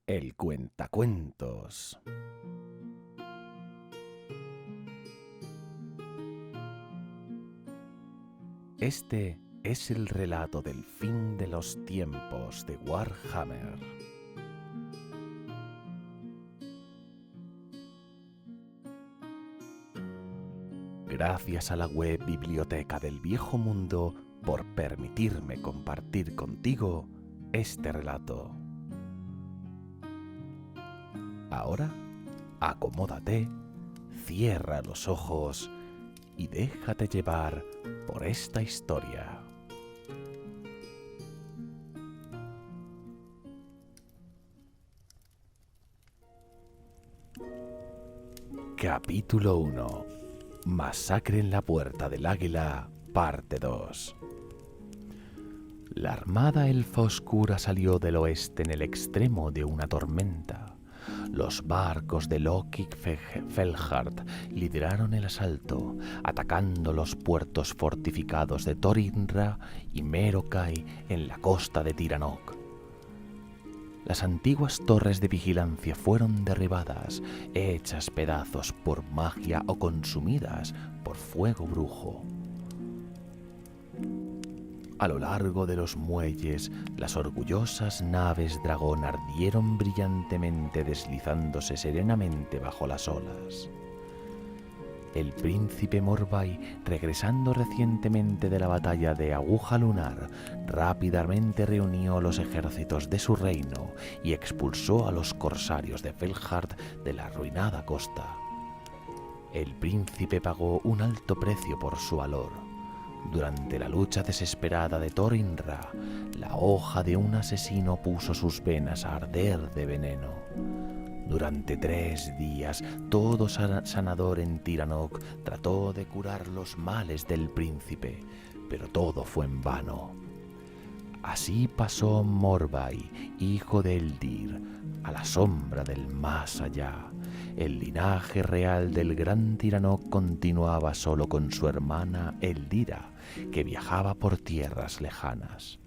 El Cuentacuentos. Este es el relato del fin de los tiempos de Warhammer. Gracias a la web Biblioteca del Viejo Mundo por permitirme compartir contigo este relato. Ahora, acomódate, cierra los ojos y déjate llevar por esta historia. Capítulo 1. Masacre en la Puerta del Águila, parte 2. La armada elfa oscura salió del oeste en el extremo de una tormenta. Los barcos de Loki Felhard lideraron el asalto, atacando los puertos fortificados de Thorinra y Merokai en la costa de Tiranoc. Las antiguas torres de vigilancia fueron derribadas, hechas pedazos por magia o consumidas por fuego brujo. A lo largo de los muelles, las orgullosas naves dragón ardieron brillantemente deslizándose serenamente bajo las olas. El príncipe Morbai, regresando recientemente de la batalla de Aguja Lunar, rápidamente reunió los ejércitos de su reino y expulsó a los corsarios de Felhard de la arruinada costa. El príncipe pagó un alto precio por su valor. Durante la lucha desesperada de Thorinra, la hoja de un asesino puso sus venas a arder de veneno. Durante 3 días, todo sanador en Tiranoc trató de curar los males del príncipe, pero todo fue en vano. Así pasó Morbai, hijo de Eldir, a la sombra del más allá. El linaje real del gran Tiranoc continuaba solo con su hermana Eldira, que viajaba por tierras lejanas.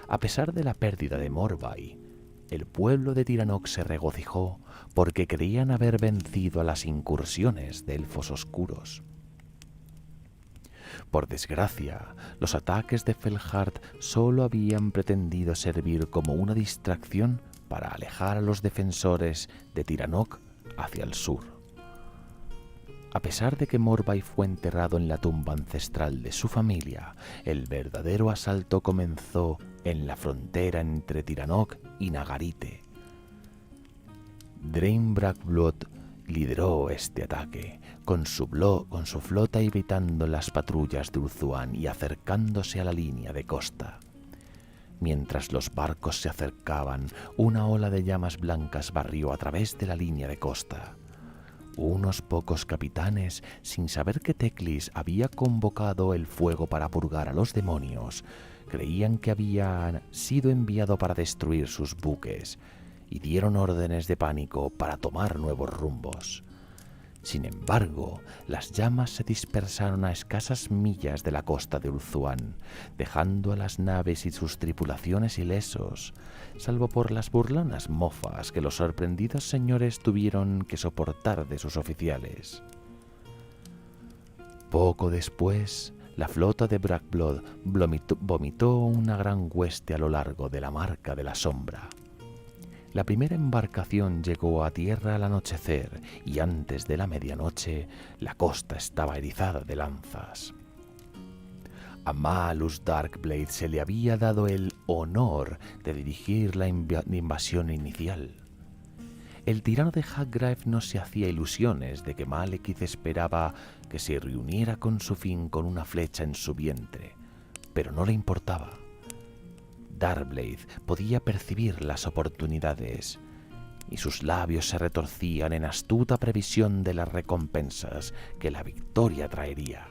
A pesar de la pérdida de Morbai, el pueblo de Tiranoc se regocijó porque creían haber vencido a las incursiones de elfos oscuros. Por desgracia, los ataques de Felhard solo habían pretendido servir como una distracción para alejar a los defensores de Tiranoc hacia el sur. A pesar de que Morbai fue enterrado en la tumba ancestral de su familia, el verdadero asalto comenzó en la frontera entre Tiranoc y Nagarite. Drain Brackblood lideró este ataque, con su flota evitando las patrullas de Urzuan y acercándose a la línea de costa. Mientras los barcos se acercaban, una ola de llamas blancas barrió a través de la línea de costa. Unos pocos capitanes, sin saber que Teclis había convocado el fuego para purgar a los demonios, creían que había sido enviado para destruir sus buques y dieron órdenes de pánico para tomar nuevos rumbos. Sin embargo, las llamas se dispersaron a escasas millas de la costa de Urzuan, dejando a las naves y sus tripulaciones ilesos, salvo por las burlonas mofas que los sorprendidos señores tuvieron que soportar de sus oficiales. Poco después, la flota de Brackblood vomitó una gran hueste a lo largo de la Marca de la Sombra. La primera embarcación llegó a tierra al anochecer y antes de la medianoche la costa estaba erizada de lanzas. A Malus Darkblade se le había dado el honor de dirigir la invasión inicial. El tirano de Haggraif no se hacía ilusiones de que Malekith esperaba que se reuniera con su fin con una flecha en su vientre, pero no le importaba. Darkblade podía percibir las oportunidades y sus labios se retorcían en astuta previsión de las recompensas que la victoria traería.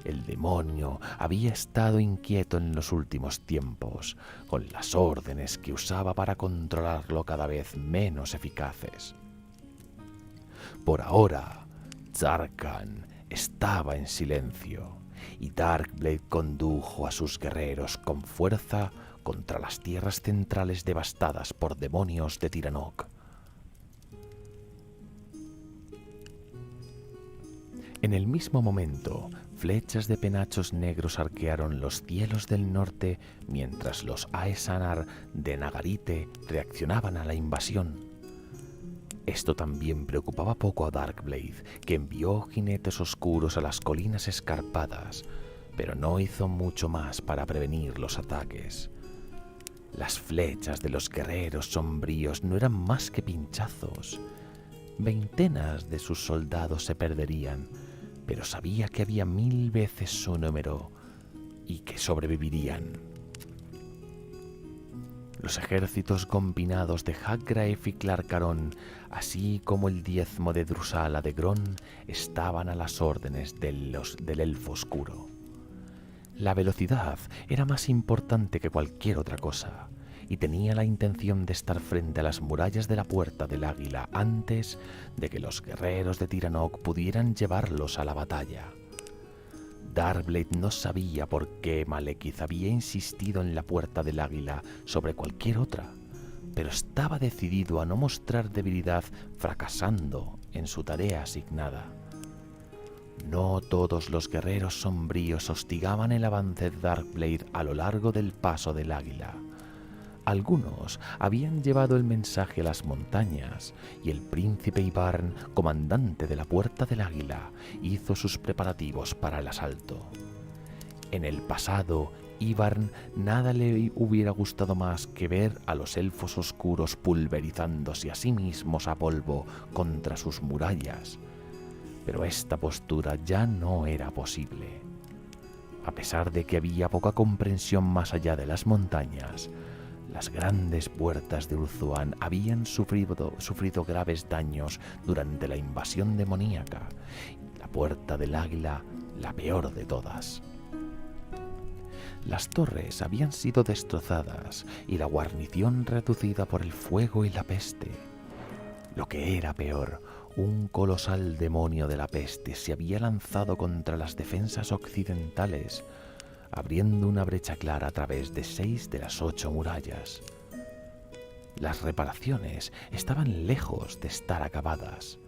El demonio había estado inquieto en los últimos tiempos, con las órdenes que usaba para controlarlo cada vez menos eficaces. Por ahora, Zarkan estaba en silencio y Darkblade condujo a sus guerreros con fuerza contra las tierras centrales devastadas por demonios de Tiranoc. En el mismo momento, flechas de penachos negros arquearon los cielos del norte mientras los Aesanar de Nagarite reaccionaban a la invasión. Esto también preocupaba poco a Darkblade, que envió jinetes oscuros a las colinas escarpadas, pero no hizo mucho más para prevenir los ataques. Las flechas de los guerreros sombríos no eran más que pinchazos. Veintenas de sus soldados se perderían, pero sabía que había 1000 veces su número y que sobrevivirían. Los ejércitos combinados de Haggraef y Clarcaron, así como el diezmo de Drusala de Gron, estaban a las órdenes del elfo oscuro. La velocidad era más importante que cualquier otra cosa, y tenía la intención de estar frente a las murallas de la Puerta del Águila antes de que los guerreros de Tiranoc pudieran llevarlos a la batalla. Darkblade no sabía por qué Malekith había insistido en la Puerta del Águila sobre cualquier otra, pero estaba decidido a no mostrar debilidad fracasando en su tarea asignada. No todos los guerreros sombríos hostigaban el avance de Darkblade a lo largo del Paso del Águila. Algunos habían llevado el mensaje a las montañas y el príncipe Ivarn, comandante de la Puerta del Águila, hizo sus preparativos para el asalto. En el pasado, Ivarn nada le hubiera gustado más que ver a los elfos oscuros pulverizándose a sí mismos a polvo contra sus murallas, pero esta postura ya no era posible. A pesar de que había poca comprensión más allá de las montañas, las grandes puertas de Ulthuan habían sufrido graves daños durante la invasión demoníaca, y la Puerta del Águila la peor de todas. Las torres habían sido destrozadas y la guarnición reducida por el fuego y la peste. Lo que era peor, un colosal demonio de la peste se había lanzado contra las defensas occidentales, abriendo una brecha clara a través de 6 de las 8 murallas. Las reparaciones estaban lejos de estar acabadas.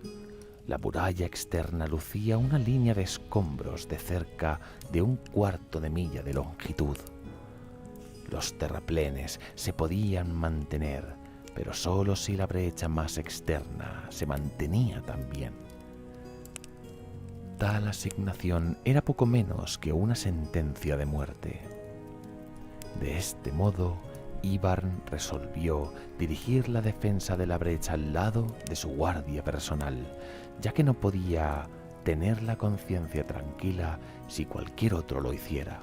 La muralla externa lucía una línea de escombros de cerca de 1/4 de milla de longitud. Los terraplenes se podían mantener, pero solo si la brecha más externa se mantenía también. Tal asignación era poco menos que una sentencia de muerte. De este modo, Ivarn resolvió dirigir la defensa de la brecha al lado de su guardia personal, ya que no podía tener la conciencia tranquila si cualquier otro lo hiciera.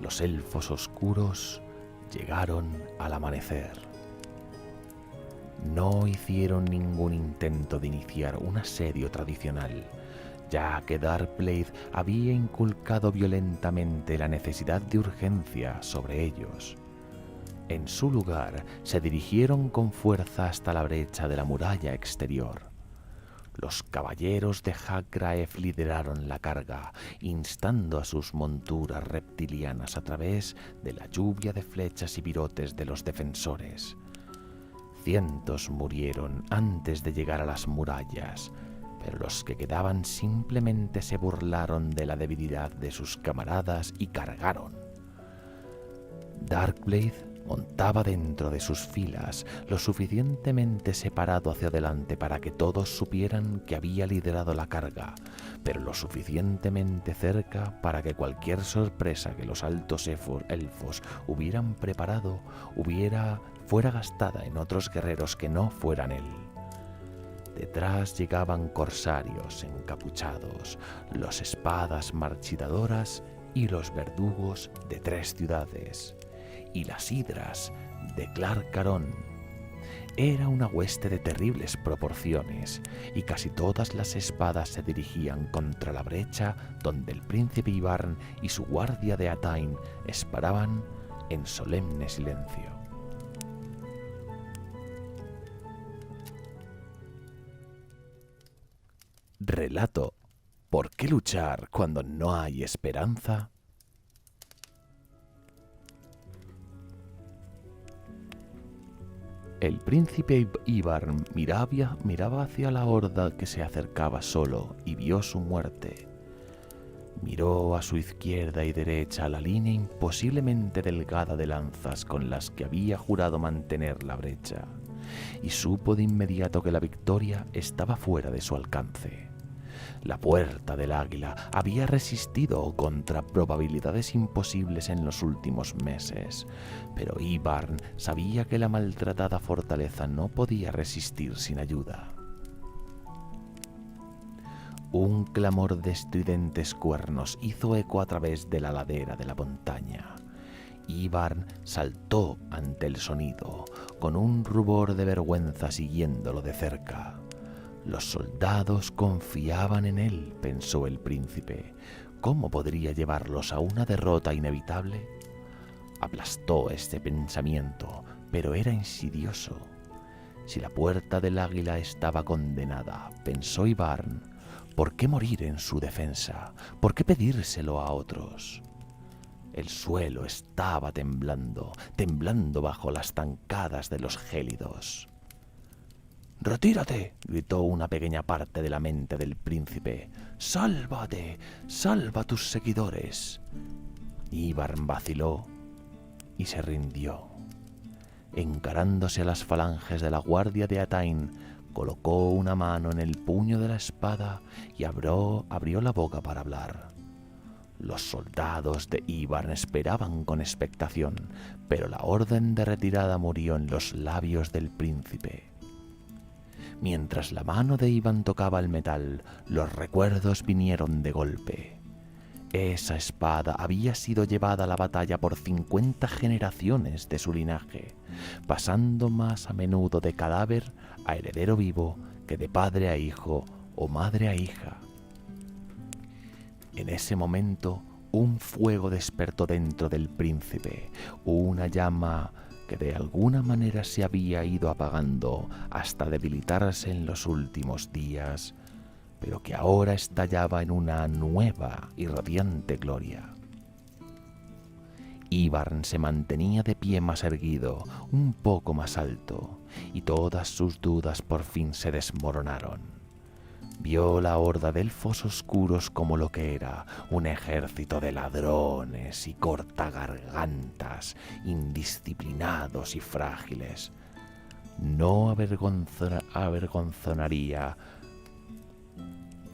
Los elfos oscuros llegaron al amanecer. No hicieron ningún intento de iniciar un asedio tradicional, ya que Darkblade había inculcado violentamente la necesidad de urgencia sobre ellos. En su lugar, se dirigieron con fuerza hasta la brecha de la muralla exterior. Los caballeros de Haggraef lideraron la carga, instando a sus monturas reptilianas a través de la lluvia de flechas y virotes de los defensores. Cientos murieron antes de llegar a las murallas, pero los que quedaban simplemente se burlaron de la debilidad de sus camaradas y cargaron. Darkblade montaba dentro de sus filas, lo suficientemente separado hacia adelante para que todos supieran que había liderado la carga, pero lo suficientemente cerca para que cualquier sorpresa que los altos elfos hubieran preparado fuera gastada en otros guerreros que no fueran él. Detrás llegaban corsarios encapuchados, los espadas marchitadoras y los verdugos de 3 ciudades, y las hidras de Clarcaron. Era una hueste de terribles proporciones, y casi todas las espadas se dirigían contra la brecha donde el príncipe Ivarn y su guardia de Atain esperaban en solemne silencio. Relato: ¿por qué luchar cuando no hay esperanza? El príncipe Ivar miraba hacia la horda que se acercaba solo y vio su muerte. Miró a su izquierda y derecha la línea imposiblemente delgada de lanzas con las que había jurado mantener la brecha, y supo de inmediato que la victoria estaba fuera de su alcance. La puerta del Águila había resistido contra probabilidades imposibles en los últimos meses, pero Ivar sabía que la maltratada fortaleza no podía resistir sin ayuda. Un clamor de estridentes cuernos hizo eco a través de la ladera de la montaña. Ivar saltó ante el sonido, con un rubor de vergüenza siguiéndolo de cerca. Los soldados confiaban en él, pensó el príncipe. ¿Cómo podría llevarlos a una derrota inevitable? Aplastó este pensamiento, pero era insidioso. Si la puerta del Águila estaba condenada, pensó Ivar, ¿por qué morir en su defensa? ¿Por qué pedírselo a otros? El suelo estaba temblando bajo las zancadas de los gélidos. «¡Retírate!», gritó una pequeña parte de la mente del príncipe. «¡Sálvate! ¡Salva a tus seguidores!». Ivar vaciló y se rindió. Encarándose a las falanges de la guardia de Atain, colocó una mano en el puño de la espada y abrió la boca para hablar. Los soldados de Ivar esperaban con expectación, pero la orden de retirada murió en los labios del príncipe. Mientras la mano de Ivar tocaba el metal, los recuerdos vinieron de golpe. Esa espada había sido llevada a la batalla por 50 generaciones de su linaje, pasando más a menudo de cadáver a heredero vivo que de padre a hijo o madre a hija. En ese momento, un fuego despertó dentro del príncipe, una llama que de alguna manera se había ido apagando hasta debilitarse en los últimos días, pero que ahora estallaba en una nueva y radiante gloria. Ivar se mantenía de pie más erguido, un poco más alto, y todas sus dudas por fin se desmoronaron. Vio la horda de elfos oscuros como lo que era, un ejército de ladrones y cortagargantas, indisciplinados y frágiles. No avergonzaría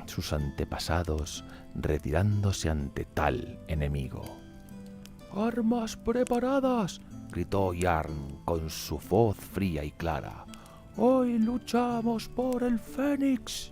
sus antepasados retirándose ante tal enemigo. «¡Armas preparadas!», gritó Jarl con su voz fría y clara. «¡Hoy luchamos por el Fénix!».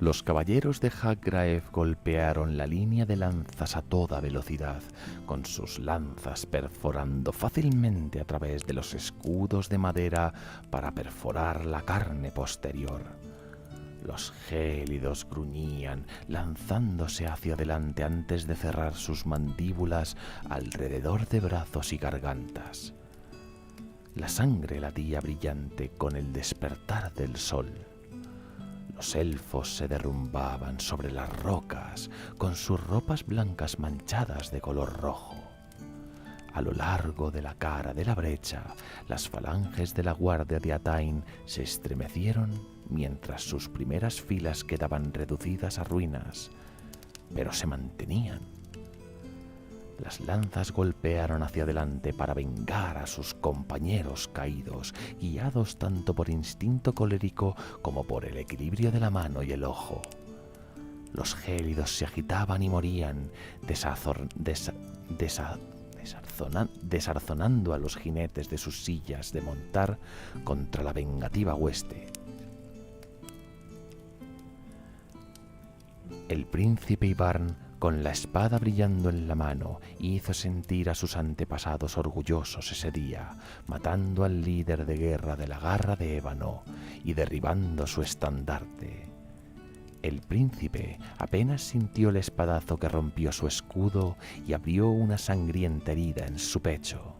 Los caballeros de Hagraev golpearon la línea de lanzas a toda velocidad, con sus lanzas perforando fácilmente a través de los escudos de madera para perforar la carne posterior. Los gélidos gruñían, lanzándose hacia adelante antes de cerrar sus mandíbulas alrededor de brazos y gargantas. La sangre latía brillante con el despertar del sol. Los elfos se derrumbaban sobre las rocas con sus ropas blancas manchadas de color rojo. A lo largo de la cara de la brecha, las falanges de la guardia de Atain se estremecieron mientras sus primeras filas quedaban reducidas a ruinas, pero se mantenían. Las lanzas golpearon hacia adelante para vengar a sus compañeros caídos, guiados tanto por instinto colérico como por el equilibrio de la mano y el ojo. Los gélidos se agitaban y morían, desarzonando a los jinetes de sus sillas de montar contra la vengativa hueste. El príncipe Ivar, con la espada brillando en la mano, hizo sentir a sus antepasados orgullosos ese día, matando al líder de guerra de la Garra de Ébano y derribando su estandarte. El príncipe apenas sintió el espadazo que rompió su escudo y abrió una sangrienta herida en su pecho.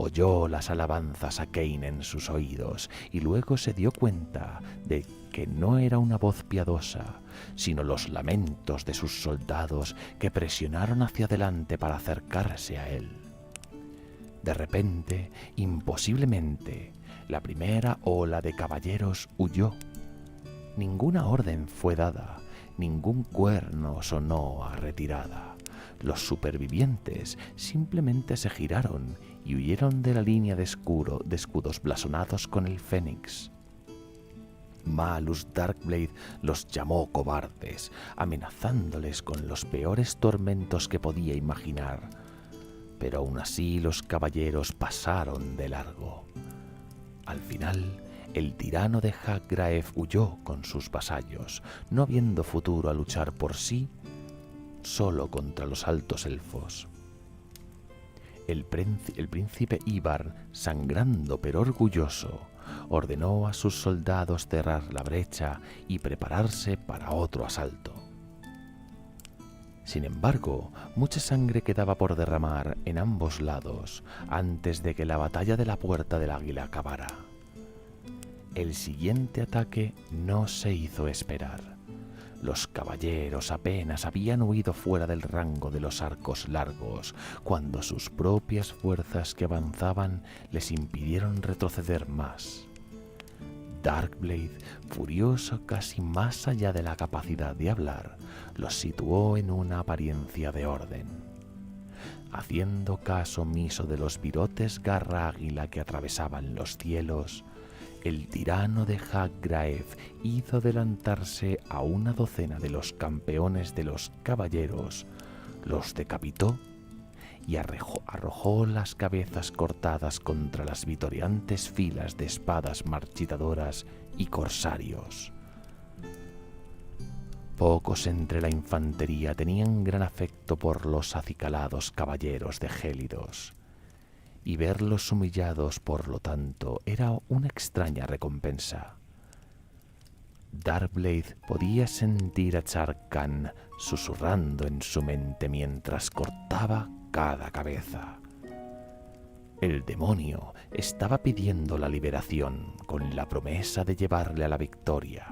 oyó las alabanzas a Cain en sus oídos y luego se dio cuenta de que no era una voz piadosa, sino los lamentos de sus soldados que presionaron hacia adelante para acercarse a él. De repente, imposiblemente, la primera ola de caballeros huyó. Ninguna orden fue dada, ningún cuerno sonó a retirada. Los supervivientes simplemente se giraron y huyeron de la línea de escudos blasonados con el fénix. Malus Darkblade los llamó cobardes, amenazándoles con los peores tormentos que podía imaginar. Pero aún así los caballeros pasaron de largo. Al final, el tirano de Haggraef huyó con sus vasallos, no viendo futuro a luchar por sí solo contra los altos elfos. El príncipe Ivar, sangrando pero orgulloso, ordenó a sus soldados cerrar la brecha y prepararse para otro asalto. Sin embargo, mucha sangre quedaba por derramar en ambos lados antes de que la batalla de la Puerta del Águila acabara. El siguiente ataque no se hizo esperar. Los caballeros apenas habían huido fuera del rango de los arcos largos, cuando sus propias fuerzas que avanzaban les impidieron retroceder más. Darkblade, furioso casi más allá de la capacidad de hablar, los situó en una apariencia de orden. Haciendo caso omiso de los virotes garra águila que atravesaban los cielos, el tirano de Haggraef hizo adelantarse a una docena de los campeones de los caballeros, los decapitó y arrojó las cabezas cortadas contra las vitoreantes filas de espadas marchitadoras y corsarios. Pocos entre la infantería tenían gran afecto por los acicalados caballeros de Gélidos, y verlos humillados, por lo tanto, era una extraña recompensa. Darkblade podía sentir a Sharr-Khan susurrando en su mente mientras cortaba cada cabeza. El demonio estaba pidiendo la liberación con la promesa de llevarle a la victoria,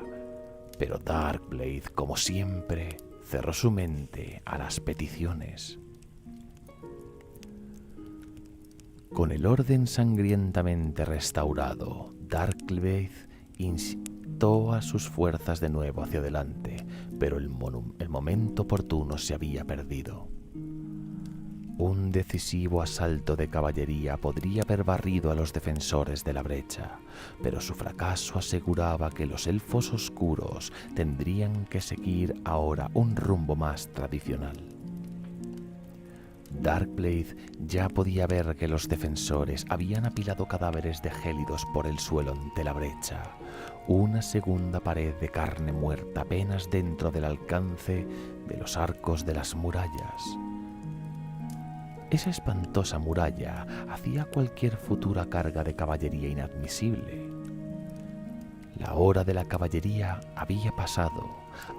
pero Darkblade, como siempre, cerró su mente a las peticiones. Con el orden sangrientamente restaurado, Darkblade incitó a sus fuerzas de nuevo hacia adelante, pero el momento oportuno se había perdido. Un decisivo asalto de caballería podría haber barrido a los defensores de la brecha, pero su fracaso aseguraba que los elfos oscuros tendrían que seguir ahora un rumbo más tradicional. Darkblade ya podía ver que los defensores habían apilado cadáveres de gélidos por el suelo ante la brecha, una segunda pared de carne muerta apenas dentro del alcance de los arcos de las murallas. Esa espantosa muralla hacía cualquier futura carga de caballería inadmisible. La hora de la caballería había pasado,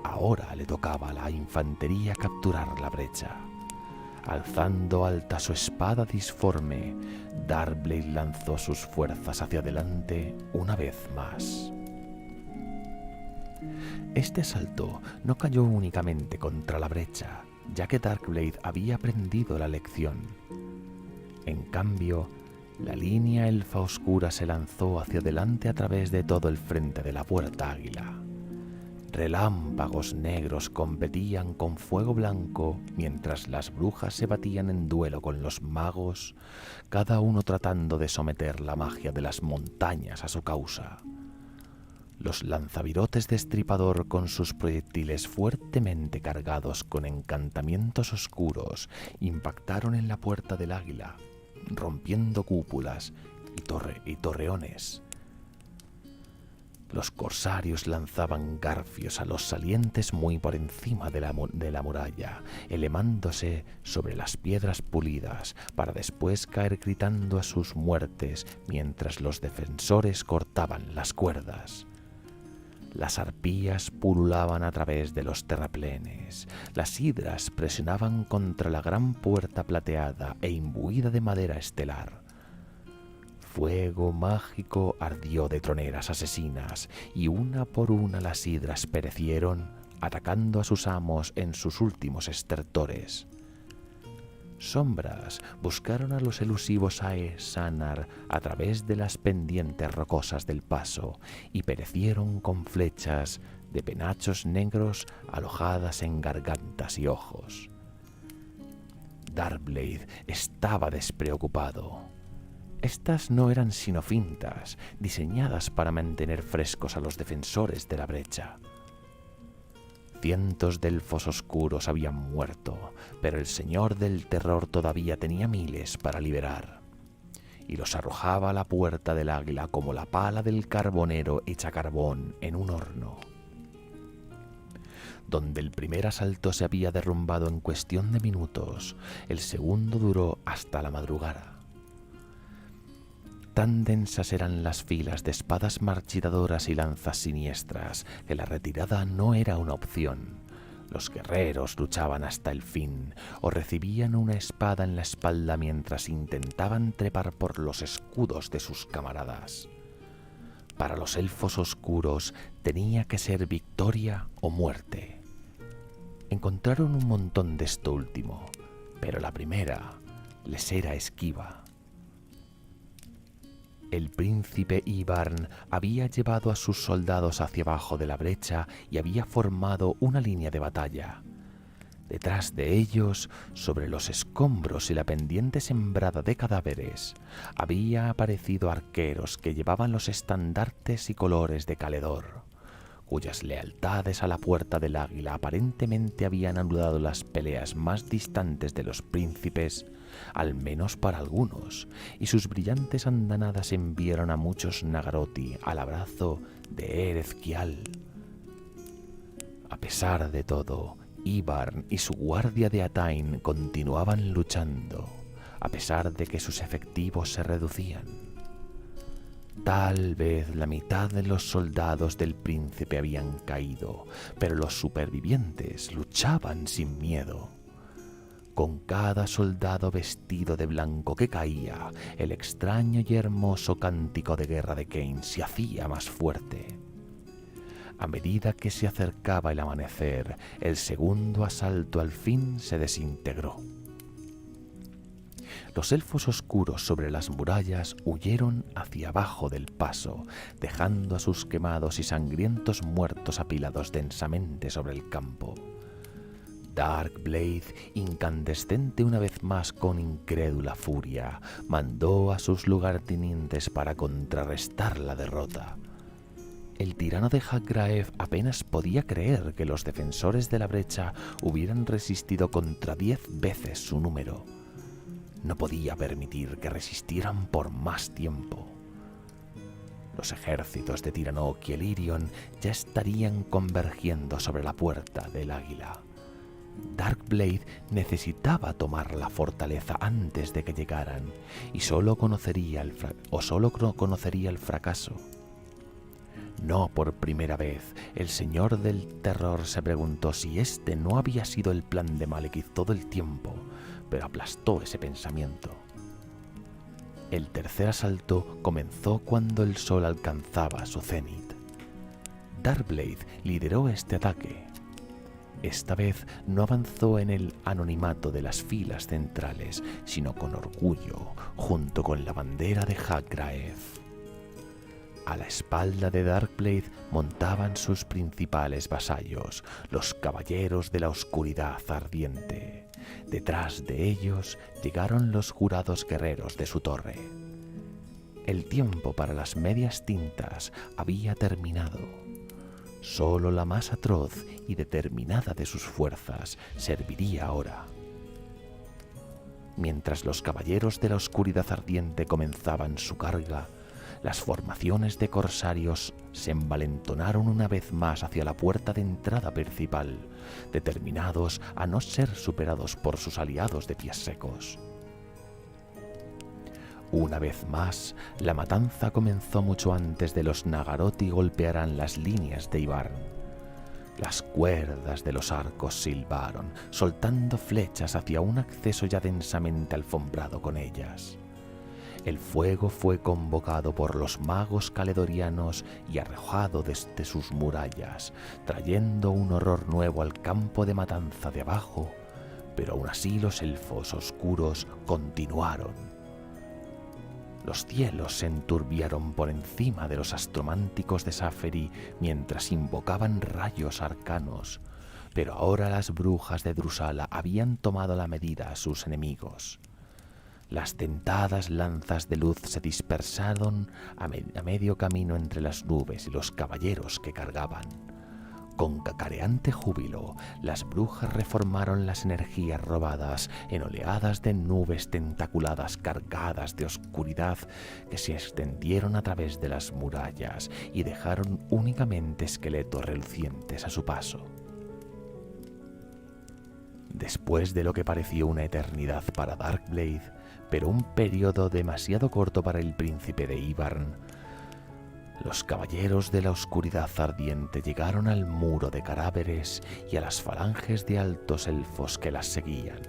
ahora le tocaba a la infantería capturar la brecha. Alzando alta su espada disforme, Darkblade lanzó sus fuerzas hacia adelante una vez más. Este asalto no cayó únicamente contra la brecha, ya que Darkblade había aprendido la lección. En cambio, la línea elfa oscura se lanzó hacia adelante a través de todo el frente de la Puerta Águila. Relámpagos negros competían con fuego blanco mientras las brujas se batían en duelo con los magos, cada uno tratando de someter la magia de las montañas a su causa. Los lanzavirotes de Estripador, con sus proyectiles fuertemente cargados con encantamientos oscuros, impactaron en la Puerta del Águila, rompiendo cúpulas y torreones. Los corsarios lanzaban garfios a los salientes muy por encima de la muralla, elevándose sobre las piedras pulidas para después caer gritando a sus muertes mientras los defensores cortaban las cuerdas. Las arpías pululaban a través de los terraplenes, las hidras presionaban contra la gran puerta plateada e imbuida de madera estelar. fuego mágico ardió de troneras asesinas, y una por una las hidras perecieron, atacando a sus amos en sus últimos estertores. Sombras buscaron a los elusivos Aesanar a través de las pendientes rocosas del paso y perecieron con flechas de penachos negros alojadas en gargantas y ojos. Darkblade estaba despreocupado. Estas no eran sino fintas, diseñadas para mantener frescos a los defensores de la brecha. Cientos de elfos oscuros habían muerto, pero el Señor del Terror todavía tenía miles para liberar, y los arrojaba a la puerta del Águila como la pala del carbonero hecha carbón en un horno. Donde el primer asalto se había derrumbado en cuestión de minutos, el segundo duró hasta la madrugada. Tan densas eran las filas de espadas marchitadoras y lanzas siniestras que la retirada no era una opción. Los guerreros luchaban hasta el fin o recibían una espada en la espalda mientras intentaban trepar por los escudos de sus camaradas. Para los elfos oscuros tenía que ser victoria o muerte. Encontraron un montón de esto último, pero la primera les era esquiva. El príncipe Ivarn había llevado a sus soldados hacia abajo de la brecha y había formado una línea de batalla. Detrás de ellos, sobre los escombros y la pendiente sembrada de cadáveres, había aparecido arqueros que llevaban los estandartes y colores de Caledor, cuyas lealtades a la Puerta del Águila aparentemente habían anulado las peleas más distantes de los príncipes, al menos para algunos, y sus brillantes andanadas enviaron a muchos Nagarothi al abrazo de Erezkial. A pesar de todo, Ivarn y su guardia de Atain continuaban luchando, a pesar de que sus efectivos se reducían. Tal vez la mitad de los soldados del príncipe habían caído, pero los supervivientes luchaban sin miedo. Con cada soldado vestido de blanco que caía, el extraño y hermoso cántico de guerra de Kain se hacía más fuerte. A medida que se acercaba el amanecer, el segundo asalto al fin se desintegró. Los elfos oscuros sobre las murallas huyeron hacia abajo del paso, dejando a sus quemados y sangrientos muertos apilados densamente sobre el campo. Darkblade, incandescente una vez más con incrédula furia, mandó a sus lugartenientes para contrarrestar la derrota. El tirano de Hagraev apenas podía creer que los defensores de la brecha hubieran resistido contra 10 veces su número. No podía permitir que resistieran por más tiempo. Los ejércitos de Tiranoc y Elirion ya estarían convergiendo sobre la Puerta del Águila. Darkblade necesitaba tomar la fortaleza antes de que llegaran, y solo conocería el fracaso. No por primera vez, el Señor del Terror se preguntó si este no había sido el plan de Malekith todo el tiempo, pero aplastó ese pensamiento. El tercer asalto comenzó cuando el sol alcanzaba su cenit. Darkblade lideró este ataque. Esta vez no avanzó en el anonimato de las filas centrales, sino con orgullo, junto con la bandera de Hagraev. A la espalda de Darkblade montaban sus principales vasallos, los caballeros de la oscuridad ardiente. Detrás de ellos llegaron los jurados guerreros de su torre. El tiempo para las medias tintas había terminado. Solo la más atroz y determinada de sus fuerzas serviría ahora. Mientras los caballeros de la oscuridad ardiente comenzaban su carga, las formaciones de corsarios se envalentonaron una vez más hacia la puerta de entrada principal, determinados a no ser superados por sus aliados de pies secos. Una vez más, la matanza comenzó mucho antes de los Nagarothi golpearan las líneas de Ivarn. Las cuerdas de los arcos silbaron, soltando flechas hacia un acceso ya densamente alfombrado con ellas. El fuego fue convocado por los magos caledonianos y arrojado desde sus murallas, trayendo un horror nuevo al campo de matanza de abajo, pero aún así los elfos oscuros continuaron. Los cielos se enturbiaron por encima de los astrománticos de Saferi mientras invocaban rayos arcanos, pero ahora las brujas de Drusala habían tomado la medida a sus enemigos. Las dentadas lanzas de luz se dispersaron a medio camino entre las nubes y los caballeros que cargaban. Con cacareante júbilo, las brujas reformaron las energías robadas en oleadas de nubes tentaculadas cargadas de oscuridad que se extendieron a través de las murallas y dejaron únicamente esqueletos relucientes a su paso. Después de lo que pareció una eternidad para Darkblade, pero un periodo demasiado corto para el príncipe de Hibern, los caballeros de la oscuridad ardiente llegaron al muro de cadáveres y a las falanges de altos elfos que las seguían.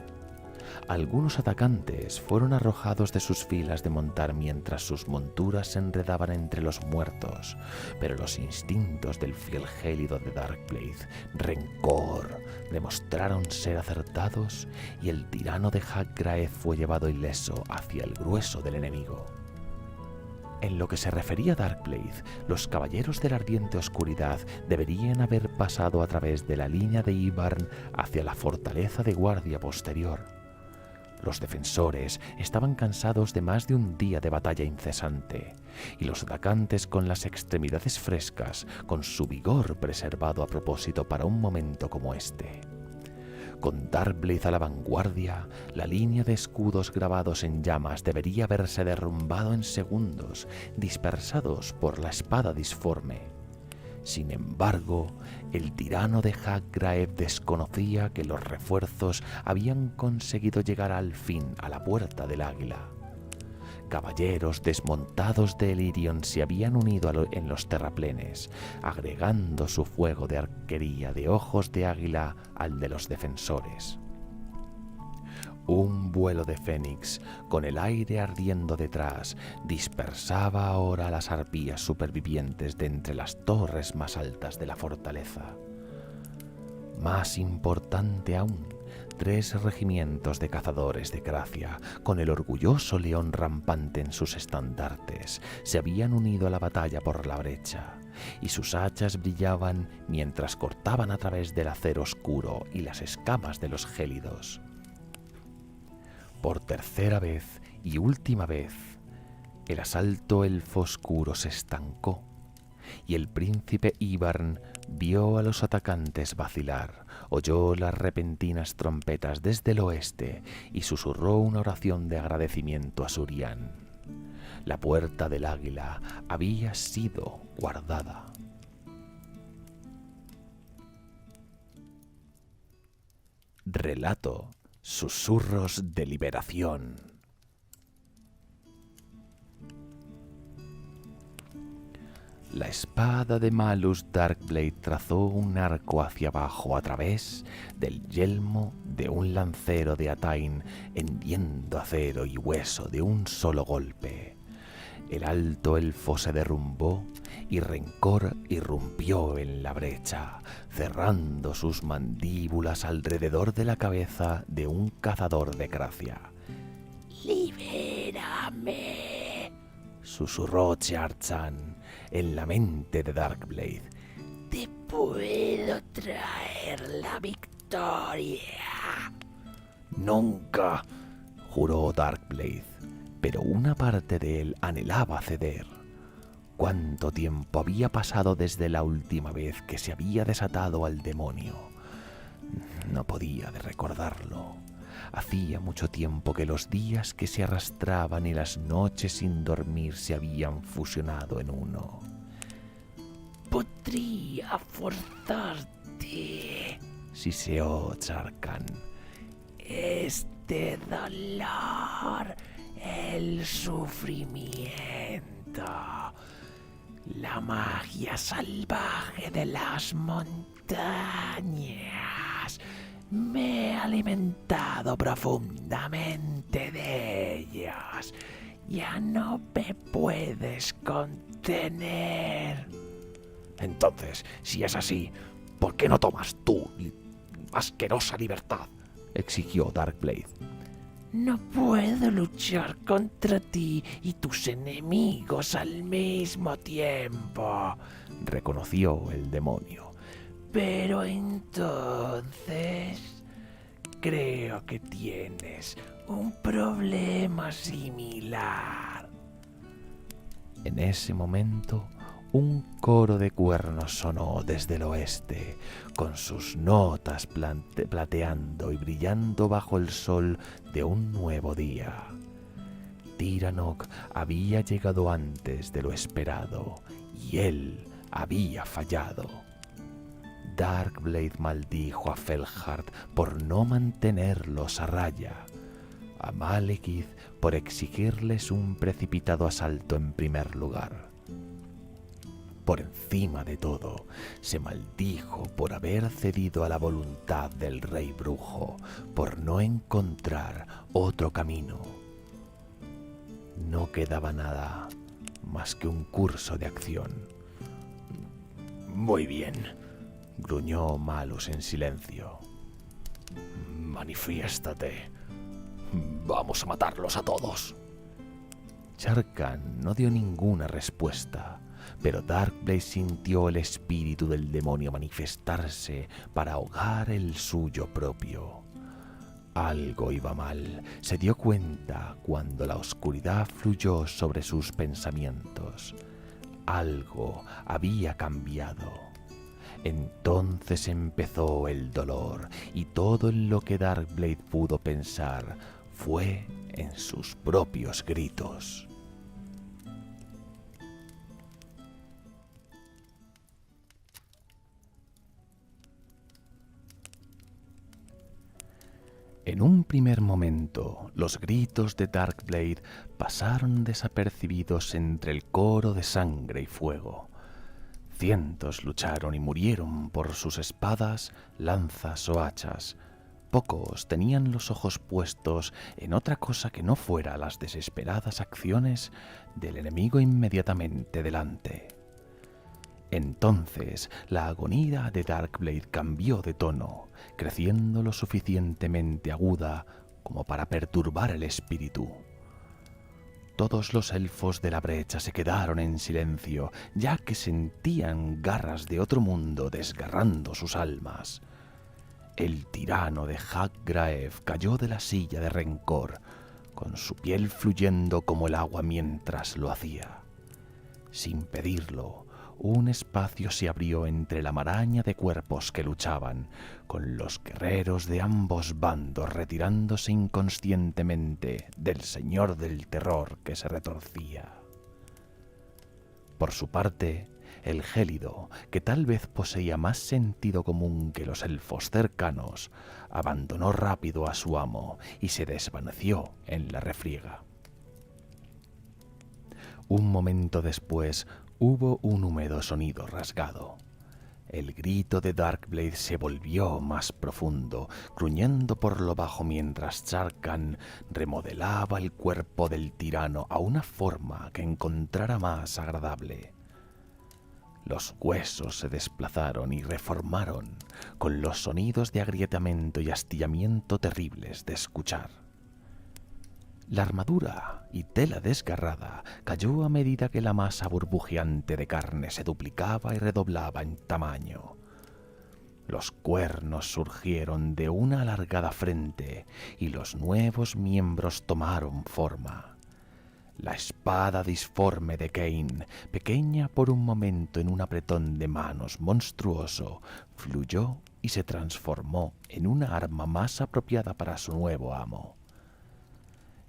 Algunos atacantes fueron arrojados de sus filas de montar mientras sus monturas se enredaban entre los muertos, pero los instintos del fiel gélido de Darkblade, Rencor, demostraron ser acertados y el tirano de Haggrae fue llevado ileso hacia el grueso del enemigo. En lo que se refería a Darkblade, los caballeros de la ardiente oscuridad deberían haber pasado a través de la línea de Hibern hacia la fortaleza de guardia posterior. Los defensores estaban cansados de más de un día de batalla incesante, y los atacantes con las extremidades frescas, con su vigor preservado a propósito para un momento como este. Con Darkblade a la vanguardia, la línea de escudos grabados en llamas debería haberse derrumbado en segundos, dispersados por la espada disforme. Sin embargo, el tirano de Haggrae desconocía que los refuerzos habían conseguido llegar al fin a la Puerta del Águila. Caballeros desmontados de Elirion se habían unido en los terraplenes, agregando su fuego de arquería de ojos de águila al de los defensores. Un vuelo de fénix, con el aire ardiendo detrás, dispersaba ahora a las arpías supervivientes de entre las torres más altas de la fortaleza. Más importante aún, 3 regimientos de cazadores de Cracia, con el orgulloso león rampante en sus estandartes, se habían unido a la batalla por la brecha, y sus hachas brillaban mientras cortaban a través del acero oscuro y las escamas de los gélidos. Por tercera vez y última vez, el asalto elfo oscuro se estancó, y el príncipe Hibern vio a los atacantes vacilar, oyó las repentinas trompetas desde el oeste y susurró una oración de agradecimiento a Surian. La Puerta del Águila había sido guardada. Relato: Susurros de liberación. La espada de Malus Darkblade trazó un arco hacia abajo a través del yelmo de un lancero de Atain, hendiendo acero y hueso de un solo golpe. El alto elfo se derrumbó y Rencor irrumpió en la brecha, cerrando sus mandíbulas alrededor de la cabeza de un cazador de Cracia. «¡Libérame!», susurró Chearchan en la mente de Darkblade. «Te puedo traer la victoria». «Nunca», juró Darkblade, pero una parte de él anhelaba ceder. ¿Cuánto tiempo había pasado desde la última vez que se había desatado al demonio? No podía recordarlo. Hacía mucho tiempo que los días que se arrastraban y las noches sin dormir se habían fusionado en uno. «Podría forzarte», siseó Charkan. «Este dolor, el sufrimiento, la magia salvaje de las montañas, me he alimentado profundamente de ellas Ya no me puedes contener. Entonces, si es así, ¿por qué no tomas tu asquerosa libertad?, exigió Darkblade. No puedo luchar contra ti y tus enemigos al mismo tiempo, reconoció el demonio. Pero entonces creo que tienes un problema similar. En ese momento, un coro de cuernos sonó desde el oeste, con sus notas plateando y brillando bajo el sol de un nuevo día. Tiranock había llegado antes de lo esperado, y él había fallado. Darkblade maldijo a Felhard por no mantenerlos a raya, a Malekith por exigirles un precipitado asalto en primer lugar. Por encima de todo, se maldijo por haber cedido a la voluntad del rey brujo, por no encontrar otro camino. No quedaba nada más que un curso de acción. Muy bien, gruñó Malus en silencio. Manifiéstate. Vamos a matarlos a todos. Sharkan no dio ninguna respuesta, pero Darkblade sintió el espíritu del demonio manifestarse para ahogar el suyo propio. Algo iba mal, se dio cuenta cuando la oscuridad fluyó sobre sus pensamientos. Algo había cambiado. Entonces empezó el dolor, y todo en lo que Darkblade pudo pensar fue en sus propios gritos. En un primer momento, los gritos de Darkblade pasaron desapercibidos entre el coro de sangre y fuego. Cientos lucharon y murieron por sus espadas, lanzas o hachas. Pocos tenían los ojos puestos en otra cosa que no fuera las desesperadas acciones del enemigo inmediatamente delante. Entonces, la agonía de Darkblade cambió de tono, creciendo lo suficientemente aguda como para perturbar el espíritu. Todos los elfos de la brecha se quedaron en silencio, ya que sentían garras de otro mundo desgarrando sus almas. El tirano de Hag-Graev cayó de la silla de rencor, con su piel fluyendo como el agua mientras lo hacía. Sin pedirlo, un espacio se abrió entre la maraña de cuerpos que luchaban, con los guerreros de ambos bandos retirándose inconscientemente del señor del terror que se retorcía. Por su parte, el gélido, que tal vez poseía más sentido común que los elfos cercanos, abandonó rápido a su amo y se desvaneció en la refriega. Un momento después, hubo un húmedo sonido rasgado. El grito de Darkblade se volvió más profundo, gruñendo por lo bajo mientras Sharkan remodelaba el cuerpo del tirano a una forma que encontrara más agradable. Los huesos se desplazaron y reformaron, con los sonidos de agrietamiento y astillamiento terribles de escuchar. La armadura y tela desgarrada cayó a medida que la masa burbujeante de carne se duplicaba y redoblaba en tamaño. Los cuernos surgieron de una alargada frente y los nuevos miembros tomaron forma. La espada disforme de Cain, pequeña por un momento en un apretón de manos monstruoso, fluyó y se transformó en una arma más apropiada para su nuevo amo.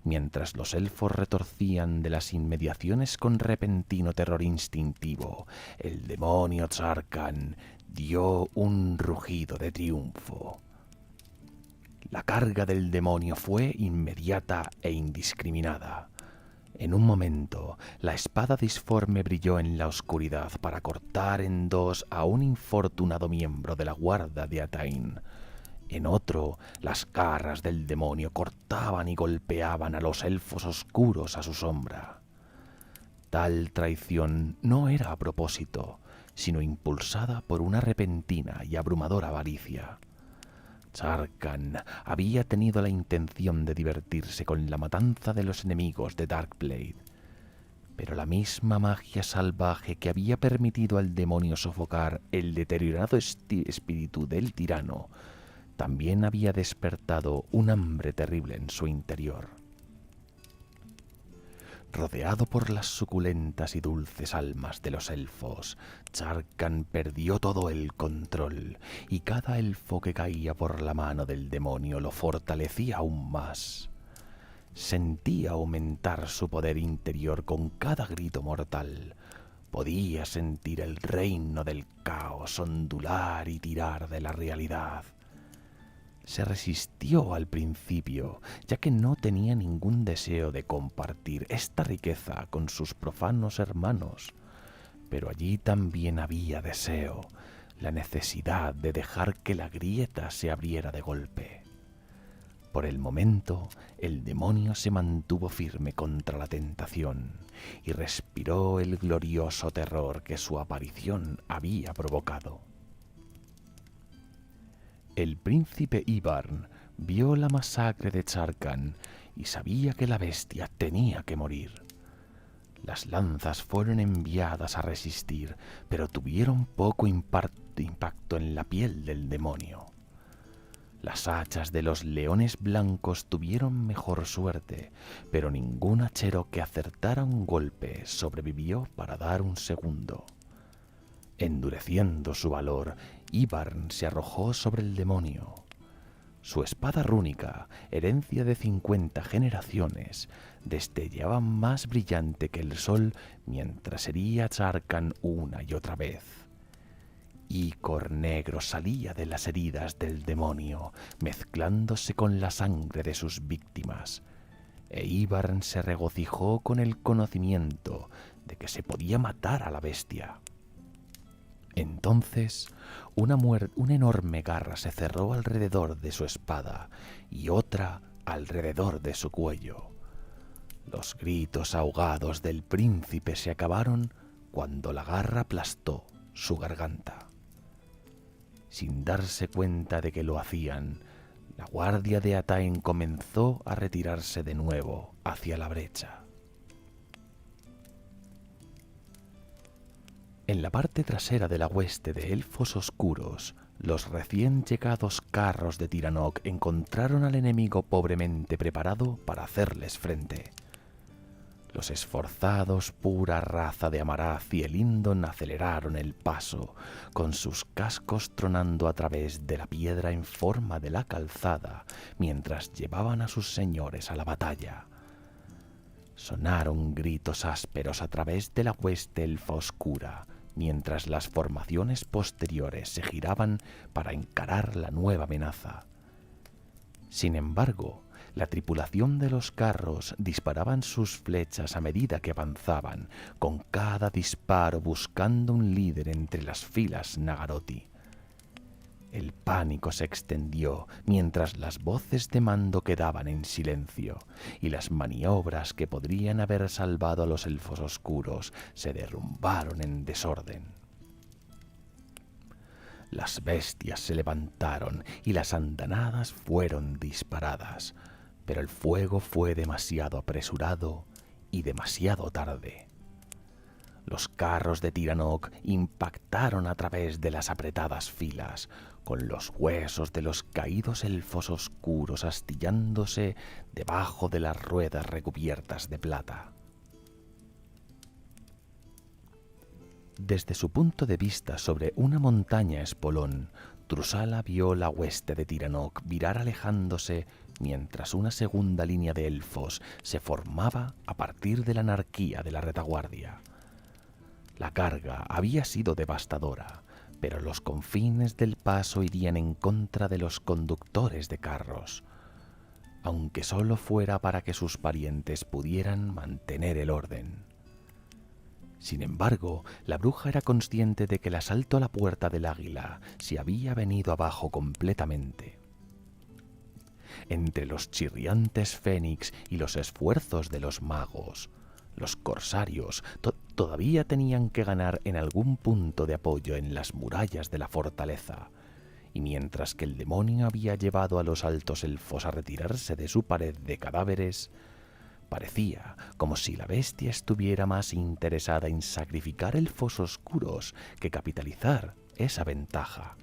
Mientras los elfos retorcían de las inmediaciones con repentino terror instintivo, el demonio Sharkan dio un rugido de triunfo. La carga del demonio fue inmediata e indiscriminada. En un momento, la espada disforme brilló en la oscuridad para cortar en dos a un infortunado miembro de la guarda de Atain. En otro, las garras del demonio cortaban y golpeaban a los elfos oscuros a su sombra. Tal traición no era a propósito, sino impulsada por una repentina y abrumadora avaricia. Sharkan había tenido la intención de divertirse con la matanza de los enemigos de Darkblade, pero la misma magia salvaje que había permitido al demonio sofocar el deteriorado espíritu del tirano también había despertado un hambre terrible en su interior. Rodeado por las suculentas y dulces almas de los elfos, Sharkan perdió todo el control, y cada elfo que caía por la mano del demonio lo fortalecía aún más. Sentía aumentar su poder interior con cada grito mortal. Podía sentir el reino del caos ondular y tirar de la realidad. Se resistió al principio, ya que no tenía ningún deseo de compartir esta riqueza con sus profanos hermanos. Pero allí también había deseo, la necesidad de dejar que la grieta se abriera de golpe. Por el momento, el demonio se mantuvo firme contra la tentación y respiró el glorioso terror que su aparición había provocado. El príncipe Ivarn vio la masacre de Sharkan y sabía que la bestia tenía que morir. Las lanzas fueron enviadas a resistir, pero tuvieron poco impacto en la piel del demonio. Las hachas de los leones blancos tuvieron mejor suerte, pero ningún hachero que acertara un golpe sobrevivió para dar un segundo. Endureciendo su valor, Ivarn se arrojó sobre el demonio. Su espada rúnica, herencia de 50 generaciones, destellaba más brillante que el sol mientras hería a Sharkan una y otra vez. Ícor negro salía de las heridas del demonio, mezclándose con la sangre de sus víctimas, e Ivarn se regocijó con el conocimiento de que se podía matar a la bestia. Entonces, una enorme garra se cerró alrededor de su espada y otra alrededor de su cuello. Los gritos ahogados del príncipe se acabaron cuando la garra aplastó su garganta. Sin darse cuenta de que lo hacían, la guardia de Atain comenzó a retirarse de nuevo hacia la brecha. En la parte trasera de la hueste de elfos oscuros, los recién llegados carros de Tiranoc encontraron al enemigo pobremente preparado para hacerles frente. Los esforzados, pura raza de Amarath y Elindon aceleraron el paso, con sus cascos tronando a través de la piedra en forma de la calzada, mientras llevaban a sus señores a la batalla. Sonaron gritos ásperos a través de la hueste elfa oscura, mientras las formaciones posteriores se giraban para encarar la nueva amenaza. Sin embargo, la tripulación de los carros disparaban sus flechas a medida que avanzaban, con cada disparo buscando un líder entre las filas Nagarothi. El pánico se extendió mientras las voces de mando quedaban en silencio y las maniobras que podrían haber salvado a los elfos oscuros se derrumbaron en desorden. Las bestias se levantaron y las andanadas fueron disparadas, pero el fuego fue demasiado apresurado y demasiado tarde. Los carros de Tiranoc impactaron a través de las apretadas filas, con los huesos de los caídos elfos oscuros astillándose debajo de las ruedas recubiertas de plata. Desde su punto de vista sobre una montaña espolón, Drusala vio la hueste de Tiranoc virar alejándose mientras una segunda línea de elfos se formaba a partir de la anarquía de la retaguardia. La carga había sido devastadora, pero los confines del paso irían en contra de los conductores de carros, aunque solo fuera para que sus parientes pudieran mantener el orden. Sin embargo, la bruja era consciente de que el asalto a la Puerta del Águila se había venido abajo completamente. Entre los chirriantes fénix y los esfuerzos de los magos, los corsarios todavía tenían que ganar en algún punto de apoyo en las murallas de la fortaleza, y mientras que el demonio había llevado a los altos elfos a retirarse de su pared de cadáveres, parecía como si la bestia estuviera más interesada en sacrificar elfos oscuros que capitalizar esa ventaja.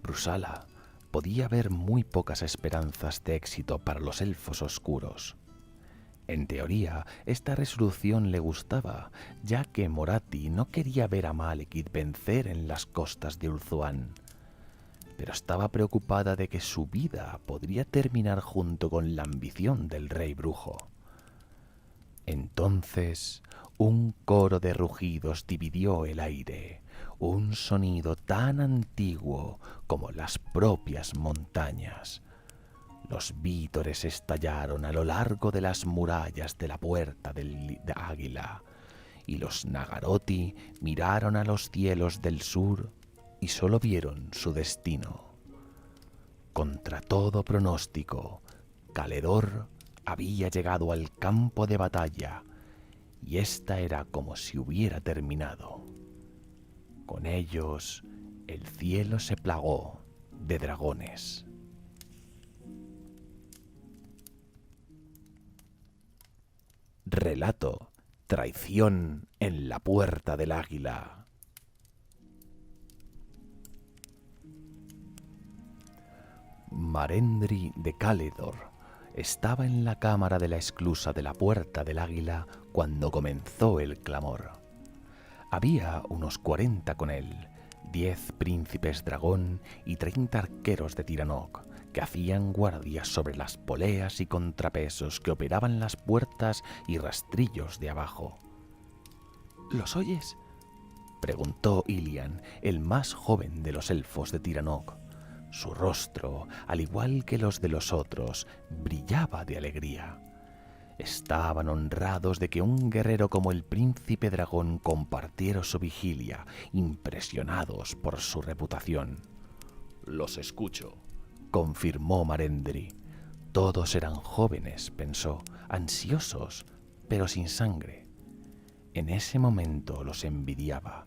Brusala podía ver muy pocas esperanzas de éxito para los elfos oscuros. En teoría, esta resolución le gustaba, ya que Moratti no quería ver a Malekith vencer en las costas de Ulthuan, pero estaba preocupada de que su vida podría terminar junto con la ambición del rey brujo. Entonces, un coro de rugidos dividió el aire, un sonido tan antiguo como las propias montañas. Los vítores estallaron a lo largo de las murallas de la puerta del Águila, y los Nagarothi miraron a los cielos del sur y solo vieron su destino. Contra todo pronóstico, Caledor había llegado al campo de batalla, y esta era como si hubiera terminado. Con ellos, el cielo se plagó de dragones. Relato: Traición en la Puerta del Águila. Marendry de Caledor estaba en la cámara de la esclusa de la Puerta del Águila cuando comenzó el clamor. Había unos 40 con él, 10 príncipes dragón y 30 arqueros de Tiranoc, que hacían guardia sobre las poleas y contrapesos que operaban las puertas y rastrillos de abajo. ¿Los oyes?, preguntó Ilian, el más joven de los elfos de Tiranoc. Su rostro, al igual que los de los otros, brillaba de alegría. Estaban honrados de que un guerrero como el príncipe dragón compartiera su vigilia, impresionados por su reputación. «Los escucho», confirmó Marendry. Todos eran jóvenes, pensó, ansiosos, pero sin sangre. En ese momento los envidiaba,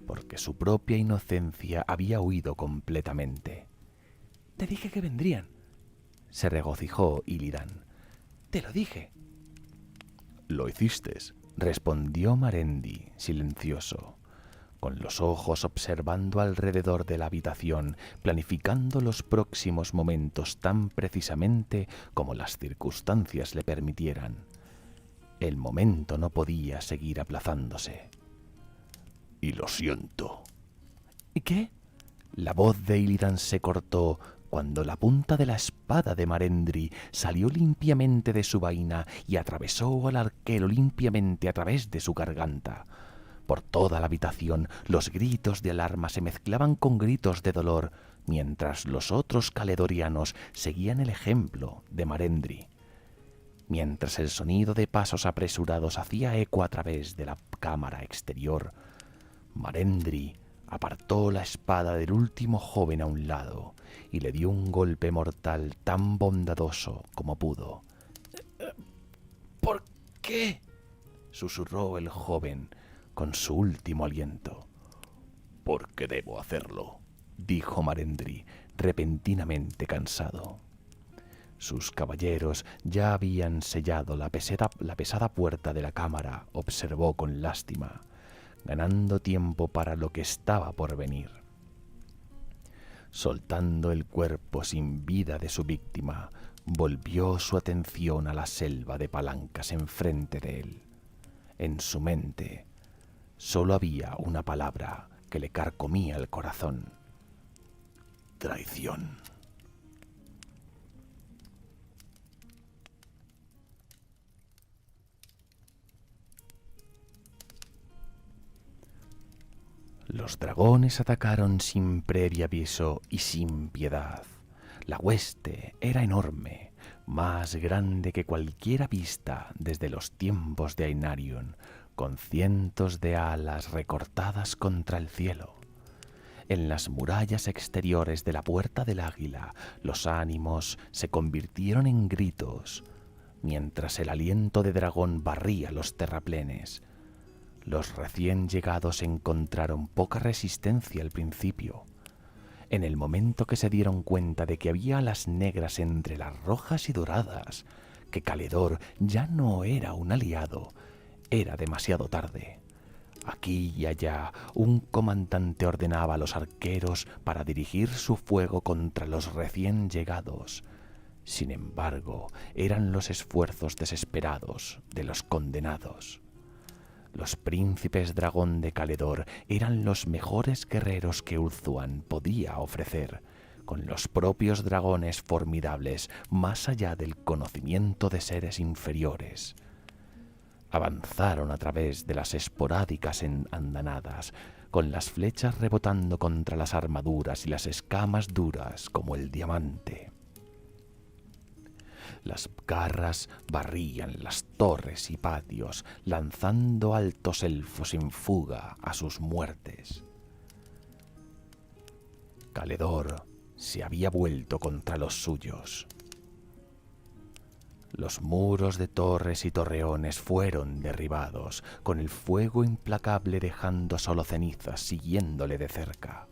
porque su propia inocencia había huido completamente. «Te dije que vendrían», se regocijó Illidan. «Te lo dije». «Lo hiciste», respondió Marendry, silencioso, con los ojos observando alrededor de la habitación, planificando los próximos momentos tan precisamente como las circunstancias le permitieran. El momento no podía seguir aplazándose. «Y lo siento». «¿Y qué?». La voz de Illidan se cortó cuando la punta de la espada de Marendry salió limpiamente de su vaina y atravesó al arquero limpiamente a través de su garganta. Por toda la habitación los gritos de alarma se mezclaban con gritos de dolor, mientras los otros caledorianos seguían el ejemplo de Marendry. Mientras el sonido de pasos apresurados hacía eco a través de la cámara exterior, Marendry apartó la espada del último joven a un lado y le dio un golpe mortal tan bondadoso como pudo. «¿Por qué?», susurró el joven con su último aliento. «Porque debo hacerlo», dijo Marendry, repentinamente cansado. Sus caballeros ya habían sellado la pesada puerta de la cámara, observó con lástima, ganando tiempo para lo que estaba por venir. Soltando el cuerpo sin vida de su víctima, volvió su atención a la selva de palancas enfrente de él. En su mente solo había una palabra que le carcomía el corazón: traición. Los dragones atacaron sin previo aviso y sin piedad. La hueste era enorme, más grande que cualquiera vista desde los tiempos de Ainarion, con cientos de alas recortadas contra el cielo. En las murallas exteriores de la Puerta del Águila, los ánimos se convirtieron en gritos, mientras el aliento de dragón barría los terraplenes. Los recién llegados encontraron poca resistencia al principio. En el momento que se dieron cuenta de que había alas negras entre las rojas y doradas, que Caledor ya no era un aliado, era demasiado tarde. Aquí y allá, un comandante ordenaba a los arqueros para dirigir su fuego contra los recién llegados. Sin embargo, eran los esfuerzos desesperados de los condenados. Los príncipes dragón de Caledor eran los mejores guerreros que Ulthuan podía ofrecer, con los propios dragones formidables más allá del conocimiento de seres inferiores. Avanzaron a través de las esporádicas andanadas, con las flechas rebotando contra las armaduras y las escamas duras como el diamante. Las garras barrían las torres y patios, lanzando altos elfos sin fuga a sus muertes. Caledor se había vuelto contra los suyos. Los muros de torres y torreones fueron derribados, con el fuego implacable dejando solo cenizas siguiéndole de cerca.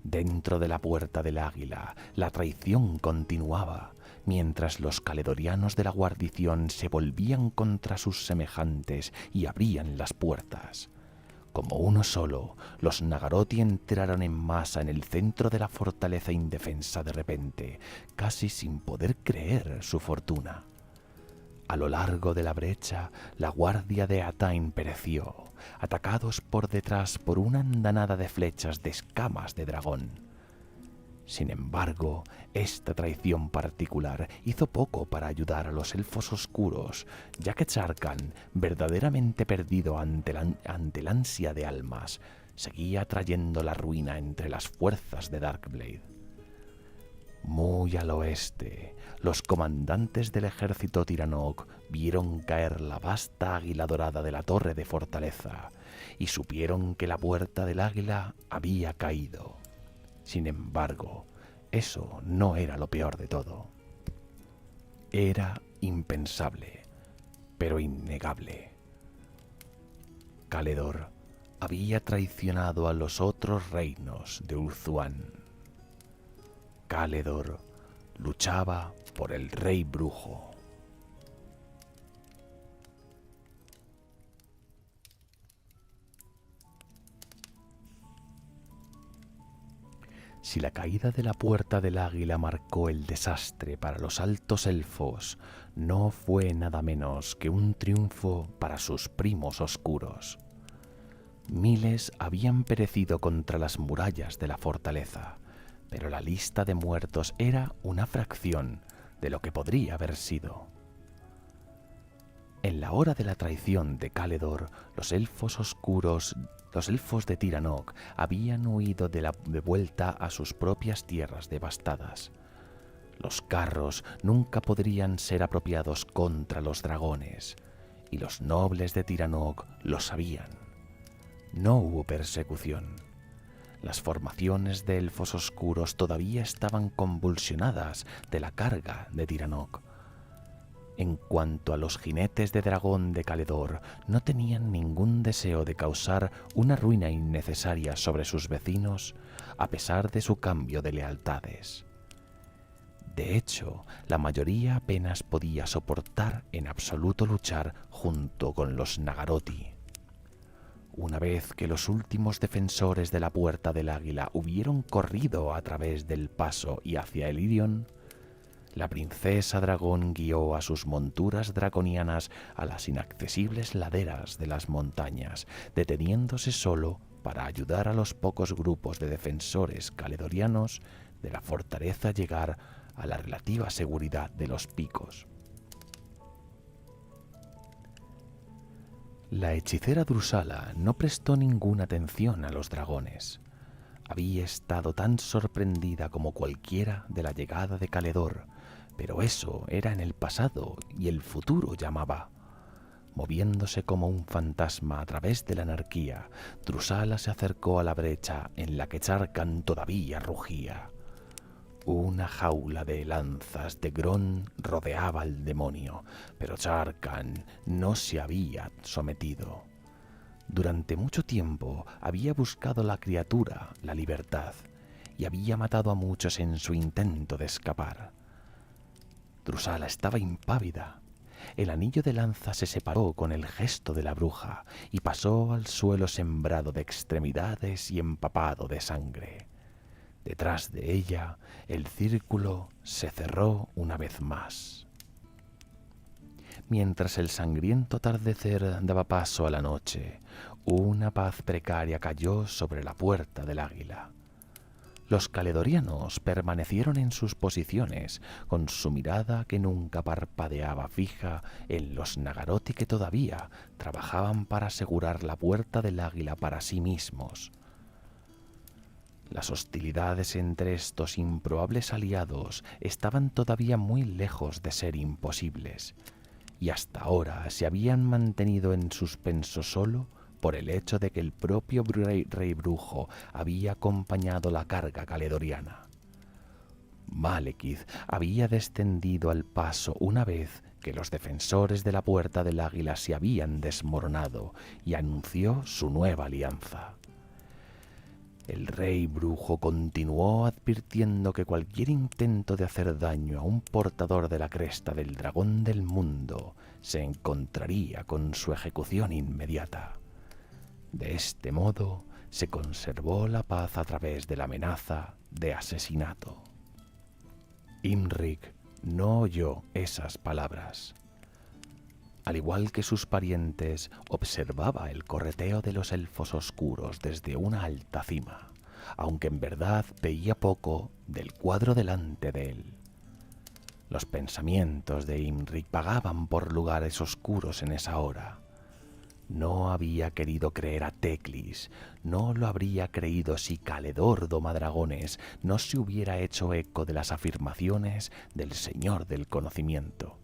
Dentro de la Puerta del Águila, la traición continuaba, mientras los caledorianos de la guarnición se volvían contra sus semejantes y abrían las puertas. Como uno solo, los Nagarothi entraron en masa en el centro de la fortaleza indefensa de repente, casi sin poder creer su fortuna. A lo largo de la brecha, la guardia de Atain pereció, atacados por detrás por una andanada de flechas de escamas de dragón. Sin embargo, esta traición particular hizo poco para ayudar a los elfos oscuros, ya que Charkan, verdaderamente perdido ante el ansia de almas, seguía trayendo la ruina entre las fuerzas de Darkblade. Muy al oeste, los comandantes del ejército Tiranoc vieron caer la vasta águila dorada de la torre de fortaleza y supieron que la Puerta del Águila había caído. Sin embargo, eso no era lo peor de todo. Era impensable, pero innegable. Caledor había traicionado a los otros reinos de Ulthuan. Caledor luchaba por el rey brujo. Si la caída de la Puerta del Águila marcó el desastre para los altos elfos, no fue nada menos que un triunfo para sus primos oscuros. Miles habían perecido contra las murallas de la fortaleza, pero la lista de muertos era una fracción de lo que podría haber sido. En la hora de la traición de Caledor, los elfos de Tiranoc habían huido de vuelta a sus propias tierras devastadas. Los carros nunca podrían ser apropiados contra los dragones, y los nobles de Tiranoc lo sabían. No hubo persecución. Las formaciones de elfos oscuros todavía estaban convulsionadas de la carga de Tiranoc. En cuanto a los jinetes de dragón de Caledor, no tenían ningún deseo de causar una ruina innecesaria sobre sus vecinos, a pesar de su cambio de lealtades. De hecho, la mayoría apenas podía soportar en absoluto luchar junto con los Nagarothi. Una vez que los últimos defensores de la Puerta del Águila hubieron corrido a través del paso y hacia Elirion, la princesa dragón guió a sus monturas draconianas a las inaccesibles laderas de las montañas, deteniéndose solo para ayudar a los pocos grupos de defensores caledorianos de la fortaleza a llegar a la relativa seguridad de los picos. La hechicera Drusala no prestó ninguna atención a los dragones. Había estado tan sorprendida como cualquiera de la llegada de Caledor, pero eso era en el pasado y el futuro llamaba. Moviéndose como un fantasma a través de la anarquía, Drusala se acercó a la brecha en la que Charkan todavía rugía. Una jaula de lanzas de Gron rodeaba al demonio, pero Charkan no se había sometido. Durante mucho tiempo había buscado la criatura, la libertad, y había matado a muchos en su intento de escapar. Drusala estaba impávida. El anillo de lanza se separó con el gesto de la bruja y pasó al suelo sembrado de extremidades y empapado de sangre. Detrás de ella, el círculo se cerró una vez más. Mientras el sangriento atardecer daba paso a la noche, una paz precaria cayó sobre la puerta del águila. Los caledorianos permanecieron en sus posiciones, con su mirada que nunca parpadeaba fija en los Nagarothi que todavía trabajaban para asegurar la puerta del águila para sí mismos. Las hostilidades entre estos improbables aliados estaban todavía muy lejos de ser imposibles, y hasta ahora se habían mantenido en suspenso solo por el hecho de que el propio rey brujo había acompañado la carga caledoriana. Malekith había descendido al paso una vez que los defensores de la Puerta del Águila se habían desmoronado y anunció su nueva alianza. El rey brujo continuó advirtiendo que cualquier intento de hacer daño a un portador de la cresta del dragón del mundo se encontraría con su ejecución inmediata. De este modo se conservó la paz a través de la amenaza de asesinato. Imrik no oyó esas palabras. Al igual que sus parientes, observaba el correteo de los elfos oscuros desde una alta cima, aunque en verdad veía poco del cuadro delante de él. Los pensamientos de Imrik vagaban por lugares oscuros en esa hora. No había querido creer a Teclis, no lo habría creído si Caledor Domadragones no se hubiera hecho eco de las afirmaciones del Señor del Conocimiento.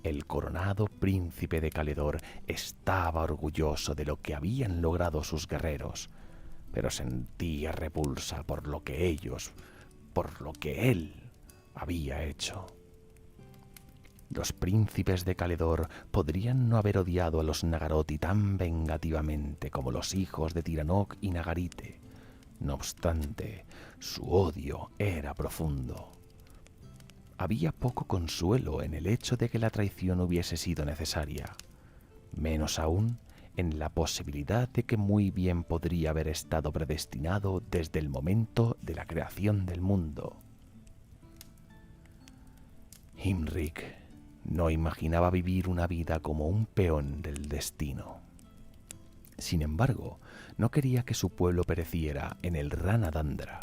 El coronado príncipe de Caledor estaba orgulloso de lo que habían logrado sus guerreros, pero sentía repulsa por lo que él había hecho. Los príncipes de Caledor podrían no haber odiado a los Nagarothi tan vengativamente como los hijos de Tiranoc y Nagarite. No obstante, su odio era profundo. Había poco consuelo en el hecho de que la traición hubiese sido necesaria, menos aún en la posibilidad de que muy bien podría haber estado predestinado desde el momento de la creación del mundo. Imrik no imaginaba vivir una vida como un peón del destino. Sin embargo, no quería que su pueblo pereciera en el Ranadandra,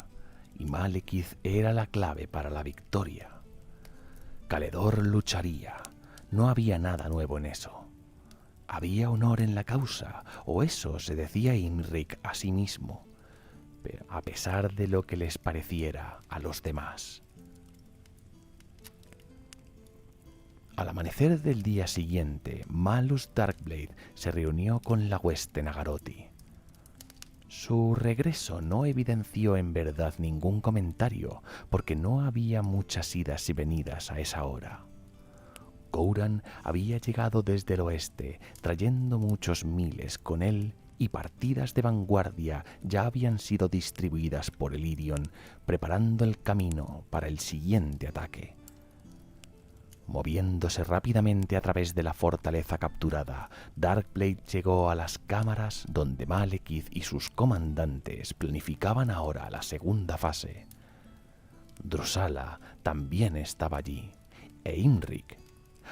y Malekith era la clave para la victoria. Caledor lucharía, no había nada nuevo en eso. Había honor en la causa, o eso se decía Imrik a sí mismo, pero a pesar de lo que les pareciera a los demás. Al amanecer del día siguiente, Malus Darkblade se reunió con la hueste Nagarothi. Su regreso no evidenció en verdad ningún comentario, porque no había muchas idas y venidas a esa hora. Gowran había llegado desde el oeste, trayendo muchos miles con él, y partidas de vanguardia ya habían sido distribuidas por Elirion, preparando el camino para el siguiente ataque. Moviéndose rápidamente a través de la fortaleza capturada, Darkblade llegó a las cámaras donde Malekith y sus comandantes planificaban ahora la segunda fase. Drusala también estaba allí, e Imrik,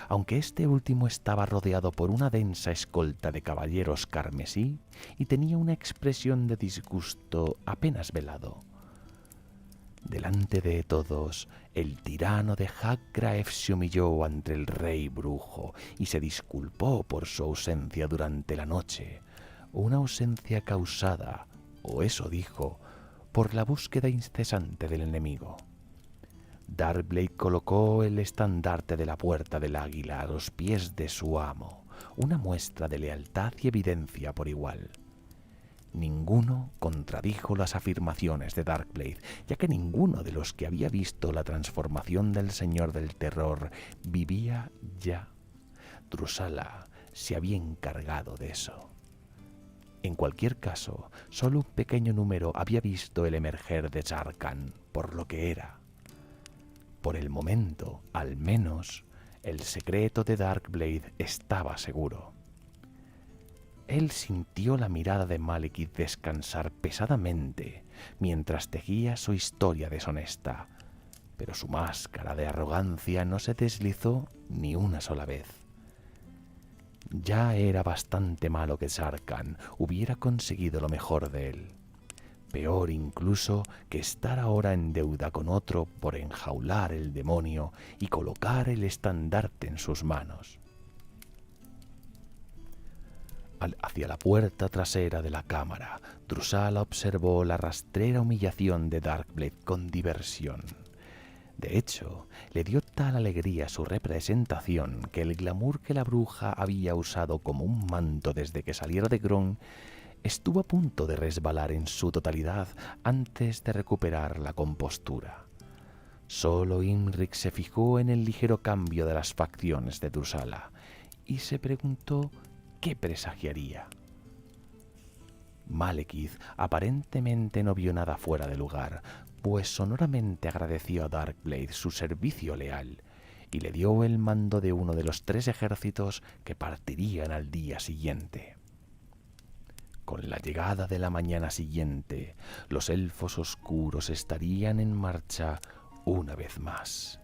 aunque este último estaba rodeado por una densa escolta de caballeros carmesí y tenía una expresión de disgusto apenas velado. Delante de todos, el tirano de Hagraef se humilló ante el rey brujo y se disculpó por su ausencia durante la noche, una ausencia causada, o eso dijo, por la búsqueda incesante del enemigo. Darkblade colocó el estandarte de la Puerta del Águila a los pies de su amo, una muestra de lealtad y evidencia por igual. Ninguno contradijo las afirmaciones de Darkblade, ya que ninguno de los que había visto la transformación del Señor del Terror vivía ya. Drusala se había encargado de eso. En cualquier caso, solo un pequeño número había visto el emerger de Sarkhan por lo que era. Por el momento, al menos, el secreto de Darkblade estaba seguro. Él sintió la mirada de Malekith descansar pesadamente mientras tejía su historia deshonesta, pero su máscara de arrogancia no se deslizó ni una sola vez. Ya era bastante malo que Sarkhan hubiera conseguido lo mejor de él. Peor incluso que estar ahora en deuda con otro por enjaular el demonio y colocar el estandarte en sus manos. Hacia la puerta trasera de la cámara, Drusala observó la rastrera humillación de Darkblade con diversión. De hecho, le dio tal alegría su representación que el glamour que la bruja había usado como un manto desde que saliera de Gron estuvo a punto de resbalar en su totalidad antes de recuperar la compostura. Solo Imrik se fijó en el ligero cambio de las facciones de Drusala y se preguntó qué presagiaría. Malekith aparentemente no vio nada fuera de lugar, pues sonoramente agradeció a Darkblade su servicio leal y le dio el mando de uno de los 3 ejércitos que partirían al día siguiente. Con la llegada de la mañana siguiente, los elfos oscuros estarían en marcha una vez más.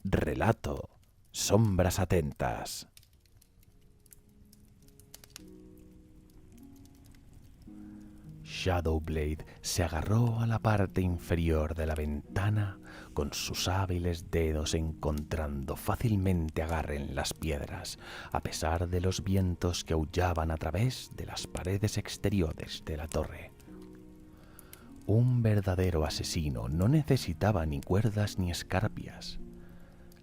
Relato: Sombras atentas. Shadowblade se agarró a la parte inferior de la ventana con sus hábiles dedos, encontrando fácilmente agarre en las piedras, a pesar de los vientos que aullaban a través de las paredes exteriores de la torre. Un verdadero asesino no necesitaba ni cuerdas ni escarpias.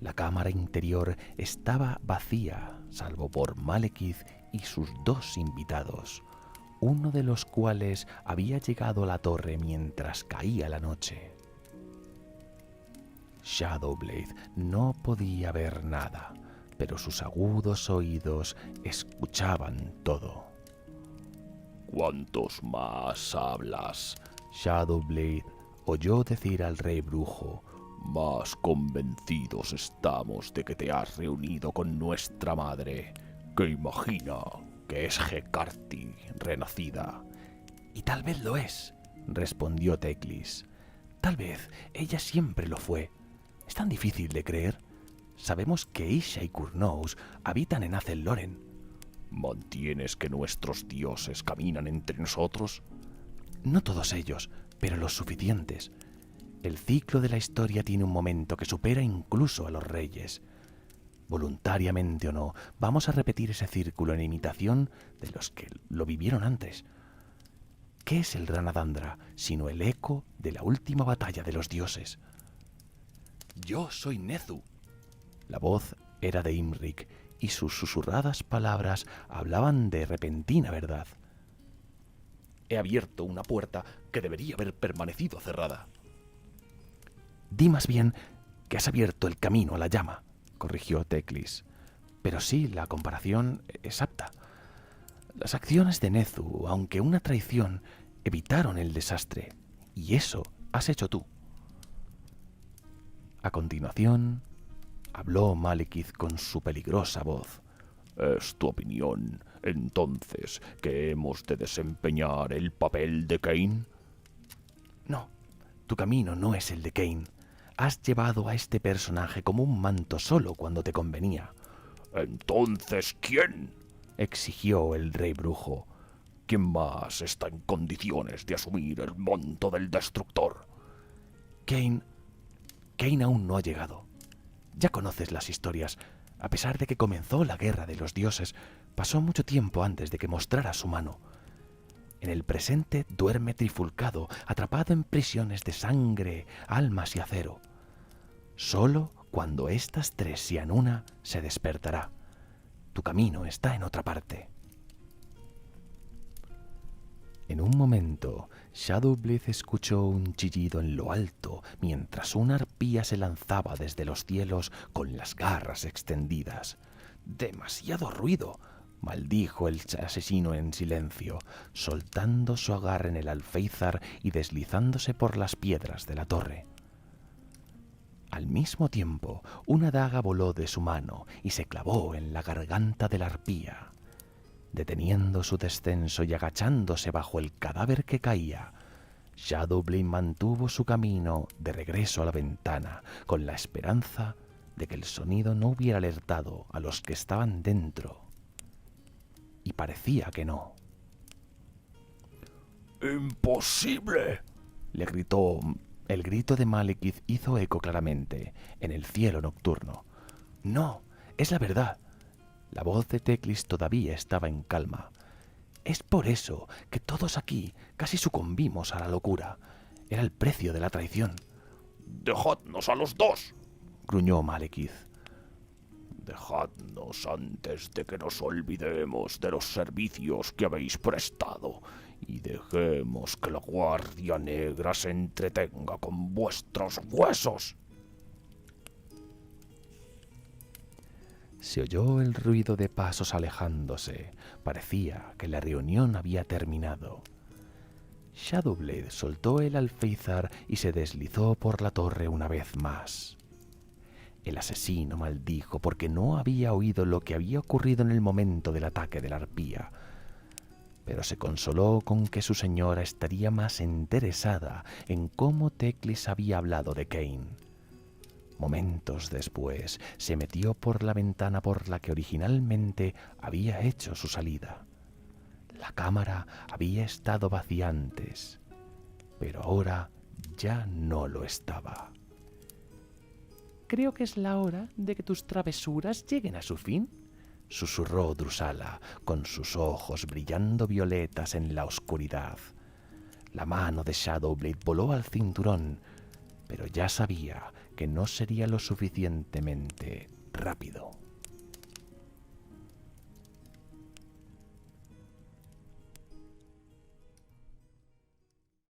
La cámara interior estaba vacía, salvo por Malekith y sus 2 invitados, uno de los cuales había llegado a la torre mientras caía la noche. Shadowblade no podía ver nada, pero sus agudos oídos escuchaban todo. ¿Cuántos más hablas? Shadowblade oyó decir al rey brujo: más convencidos estamos de que te has reunido con nuestra madre, que imagina que es Hekarti renacida. Y tal vez lo es, respondió Teclis. Tal vez ella siempre lo fue. Es tan difícil de creer. Sabemos que Isha y Kurnous habitan en Azel Loren. ¿Mantienes que nuestros dioses caminan entre nosotros? No todos ellos, pero los suficientes. El ciclo de la historia tiene un momento que supera incluso a los reyes. Voluntariamente o no, vamos a repetir ese círculo en imitación de los que lo vivieron antes. ¿Qué es el Ranadandra sino el eco de la última batalla de los dioses? Yo soy Nezu. La voz era de Imrik y sus susurradas palabras hablaban de repentina verdad. He abierto una puerta que debería haber permanecido cerrada. Di más bien que has abierto el camino a la llama, corrigió Teclis. Pero sí, la comparación es apta. Las acciones de Nezu, aunque una traición, evitaron el desastre, y eso has hecho tú. A continuación, habló Malekith con su peligrosa voz. ¿Es tu opinión, entonces, que hemos de desempeñar el papel de Cain? No, tu camino no es el de Cain. Has llevado a este personaje como un manto solo cuando te convenía. ¿Entonces quién? Exigió el rey brujo. ¿Quién más está en condiciones de asumir el manto del destructor? Cain aún no ha llegado. Ya conoces las historias. A pesar de que comenzó la guerra de los dioses, pasó mucho tiempo antes de que mostrara su mano. En el presente duerme trifulcado, atrapado en prisiones de sangre, almas y acero. Solo cuando estas tres sean una, se despertará. Tu camino está en otra parte. En un momento, Shadowblade escuchó un chillido en lo alto mientras una arpía se lanzaba desde los cielos con las garras extendidas. ¡Demasiado ruido!, maldijo el asesino en silencio, soltando su agarre en el alféizar y deslizándose por las piedras de la torre. Al mismo tiempo, una daga voló de su mano y se clavó en la garganta de la arpía. Deteniendo su descenso y agachándose bajo el cadáver que caía, Shadowblade mantuvo su camino de regreso a la ventana, con la esperanza de que el sonido no hubiera alertado a los que estaban dentro. Y parecía que no. ¡Imposible!, le gritó. El grito de Malekith hizo eco claramente en el cielo nocturno. No, es la verdad. La voz de Teclis todavía estaba en calma. Es por eso que todos aquí casi sucumbimos a la locura. Era el precio de la traición. ¡Dejadnos a los dos!, gruñó Malekith. Dejadnos antes de que nos olvidemos de los servicios que habéis prestado y dejemos que la Guardia Negra se entretenga con vuestros huesos. Se oyó el ruido de pasos alejándose. Parecía que la reunión había terminado. Shadowblade soltó el alféizar y se deslizó por la torre una vez más. El asesino maldijo porque no había oído lo que había ocurrido en el momento del ataque de la arpía, pero se consoló con que su señora estaría más interesada en cómo Teclis había hablado de Kain. Momentos después, se metió por la ventana por la que originalmente había hecho su salida. La cámara había estado vacía antes, pero ahora ya no lo estaba. «Creo que es la hora de que tus travesuras lleguen a su fin», susurró Drusala, con sus ojos brillando violetas en la oscuridad. La mano de Shadowblade voló al cinturón, pero ya sabía que no sería lo suficientemente rápido.